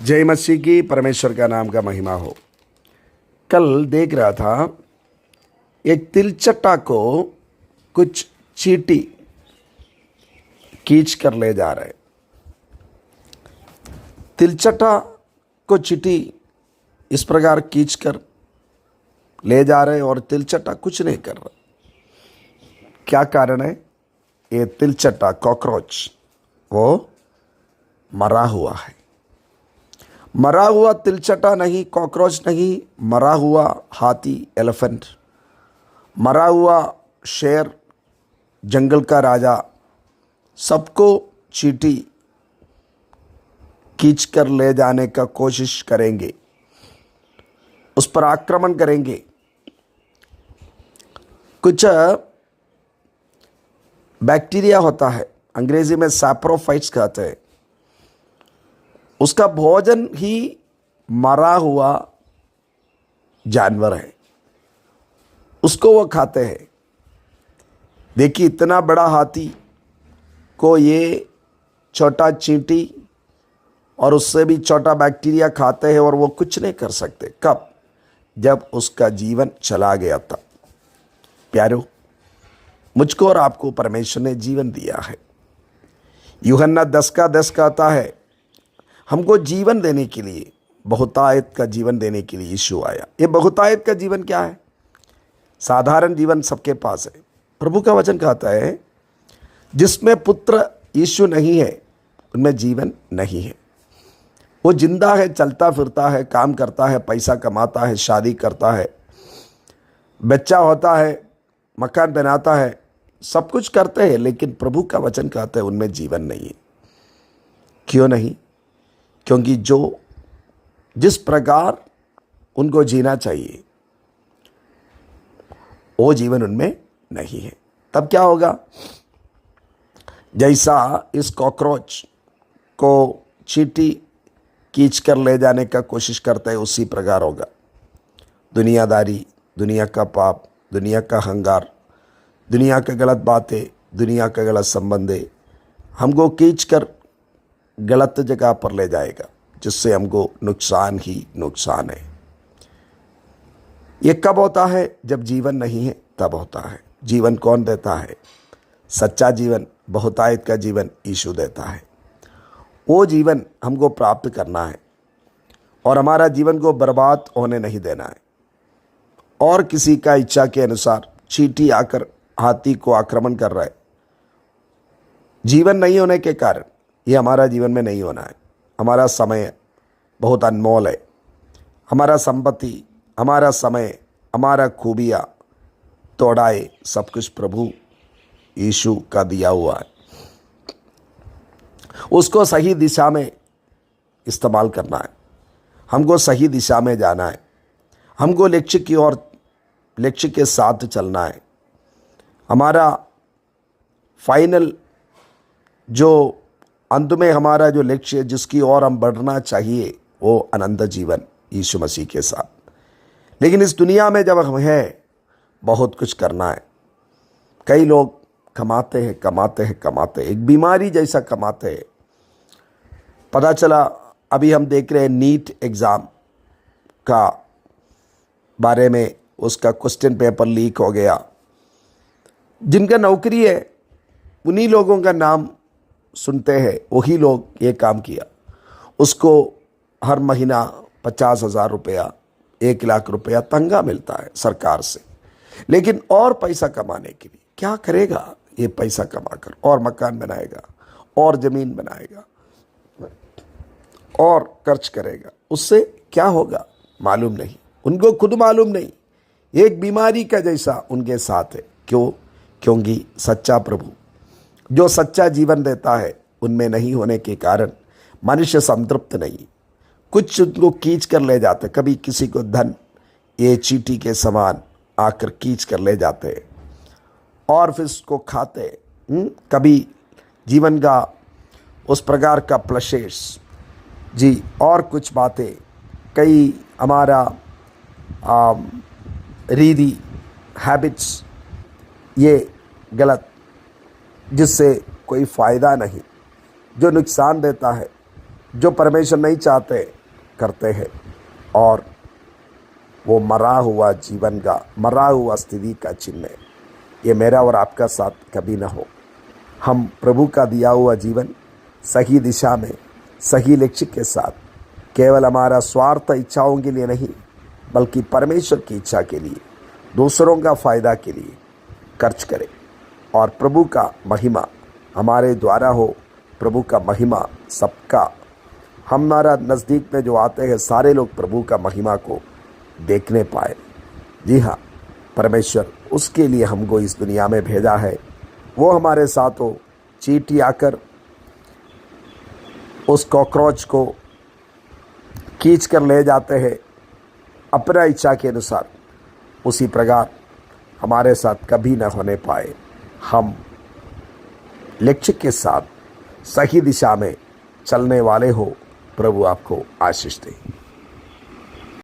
जय मसीह की। परमेश्वर का नाम का महिमा हो। कल देख रहा था एक तिलचट्टा को कुछ चींटी खींच कर ले जा रहे। तिलचट्टा को चींटी इस प्रकार खींच कर ले जा रहे और तिलचट्टा कुछ नहीं कर रहा। क्या कारण है? ये तिलचट्टा कॉकरोच वो मरा हुआ है। मरा हुआ तिलचट्टा नहीं, कॉकरोच नहीं, मरा हुआ हाथी, एलिफेंट, मरा हुआ शेर, जंगल का राजा, सबको चींटी खींच कर ले जाने का कोशिश करेंगे, उस पर आक्रमण करेंगे। कुछ बैक्टीरिया होता है, अंग्रेजी में सैप्रोफाइट्स कहते हैं, उसका भोजन ही मरा हुआ जानवर है, उसको वो खाते हैं। देखिए, इतना बड़ा हाथी को ये छोटा चींटी और उससे भी छोटा बैक्टीरिया खाते हैं और वो कुछ नहीं कर सकते। कब? जब उसका जीवन चला गया था। प्यारो, मुझको और आपको परमेश्वर ने जीवन दिया है। यूहन्ना 10:10 कहता है, हमको जीवन देने के लिए, बहुतायत का जीवन देने के लिए यीशु आया। ये बहुतायत का जीवन क्या है? साधारण जीवन सबके पास है। प्रभु का वचन कहता है, जिसमें पुत्र यीशु नहीं है उनमें जीवन नहीं है। वो जिंदा है, चलता फिरता है, काम करता है, पैसा कमाता है, शादी करता है, बच्चा होता है, मकान बनाता है, सब कुछ करते हैं, लेकिन प्रभु का वचन कहता है उनमें जीवन नहीं है। क्यों नहीं? क्योंकि जिस प्रकार उनको जीना चाहिए वो जीवन उनमें नहीं है। तब क्या होगा? जैसा इस कॉकरोच को चींटी खींच कर ले जाने का कोशिश करता है, उसी प्रकार होगा। दुनियादारी, दुनिया का पाप, दुनिया का हंगार, दुनिया का गलत बातें, दुनिया का गलत संबंधे हमको खींच कर गलत जगह पर ले जाएगा, जिससे हमको नुकसान ही नुकसान है। ये कब होता है? जब जीवन नहीं है तब होता है। जीवन कौन देता है? सच्चा जीवन, बहुतायत का जीवन यीशु देता है। वो जीवन हमको प्राप्त करना है और हमारा जीवन को बर्बाद होने नहीं देना है। और किसी का इच्छा के अनुसार चींटी आकर हाथी को आक्रमण कर रहा है। जीवन नहीं होने के कारण ये हमारा जीवन में नहीं होना है। हमारा समय बहुत अनमोल है। हमारा संपत्ति, हमारा समय, हमारा खूबियाँ तोड़ाए, सब कुछ प्रभु यीशु का दिया हुआ है। उसको सही दिशा में इस्तेमाल करना है। हमको सही दिशा में जाना है। हमको लक्ष्य की ओर, लक्ष्य के साथ चलना है। हमारा फाइनल जो अंत में हमारा जो लक्ष्य है, जिसकी ओर हम बढ़ना चाहिए, वो अनंत जीवन यीशु मसीह के साथ। लेकिन इस दुनिया में जब हम हैं, बहुत कुछ करना है। कई लोग कमाते हैं, कमाते हैं, कमाते हैं, एक बीमारी जैसा कमाते हैं। पता चला, अभी हम देख रहे हैं नीट एग्ज़ाम का बारे में, उसका क्वेश्चन पेपर लीक हो गया। जिनका नौकरी है उन्हीं लोगों का नाम सुनते हैं, वही लोग ये काम किया। उसको हर महीना 50,000 रुपया, 1 लाख रुपया तनख्वाह मिलता है सरकार से। लेकिन और पैसा कमाने के लिए क्या करेगा? ये पैसा कमाकर और मकान बनाएगा और ज़मीन बनाएगा और खर्च करेगा। उससे क्या होगा मालूम नहीं, उनको खुद मालूम नहीं। एक बीमारी का जैसा उनके साथ है। क्यों? क्योंकि सच्चा प्रभु जो सच्चा जीवन देता है उनमें नहीं होने के कारण मनुष्य संतृप्त नहीं। कुछ उनको खींच कर ले जाते। कभी किसी को धन ये चींटी के समान आकर खींच कर ले जाते और फिर उसको खाते। कभी जीवन का उस प्रकार का प्लशेस जी, और कुछ बातें, कई हमारा रीति, हैबिट्स, ये गलत, जिससे कोई फ़ायदा नहीं, जो नुकसान देता है, जो परमेश्वर नहीं चाहते करते हैं, और वो मरा हुआ जीवन का, मरा हुआ स्थिति का चिन्ह है। ये मेरा और आपका साथ कभी ना हो। हम प्रभु का दिया हुआ जीवन सही दिशा में, सही लक्ष्य के साथ, केवल हमारा स्वार्थ इच्छाओं के लिए नहीं, बल्कि परमेश्वर की इच्छा के लिए, दूसरों का फ़ायदा के लिए खर्च करें, और प्रभु का महिमा हमारे द्वारा हो। प्रभु का महिमा सबका, हमारा नज़दीक में जो आते हैं सारे लोग प्रभु का महिमा को देखने पाए। जी हाँ, परमेश्वर उसके लिए हमको इस दुनिया में भेजा है। वो हमारे साथ हो, चींटी आकर उस कॉकरोच को खींच कर ले जाते हैं अपना इच्छा के अनुसार, उसी प्रकार हमारे साथ कभी न होने पाए। हम लक्ष्य के साथ सही दिशा में चलने वाले हो। प्रभु आपको आशीष दे।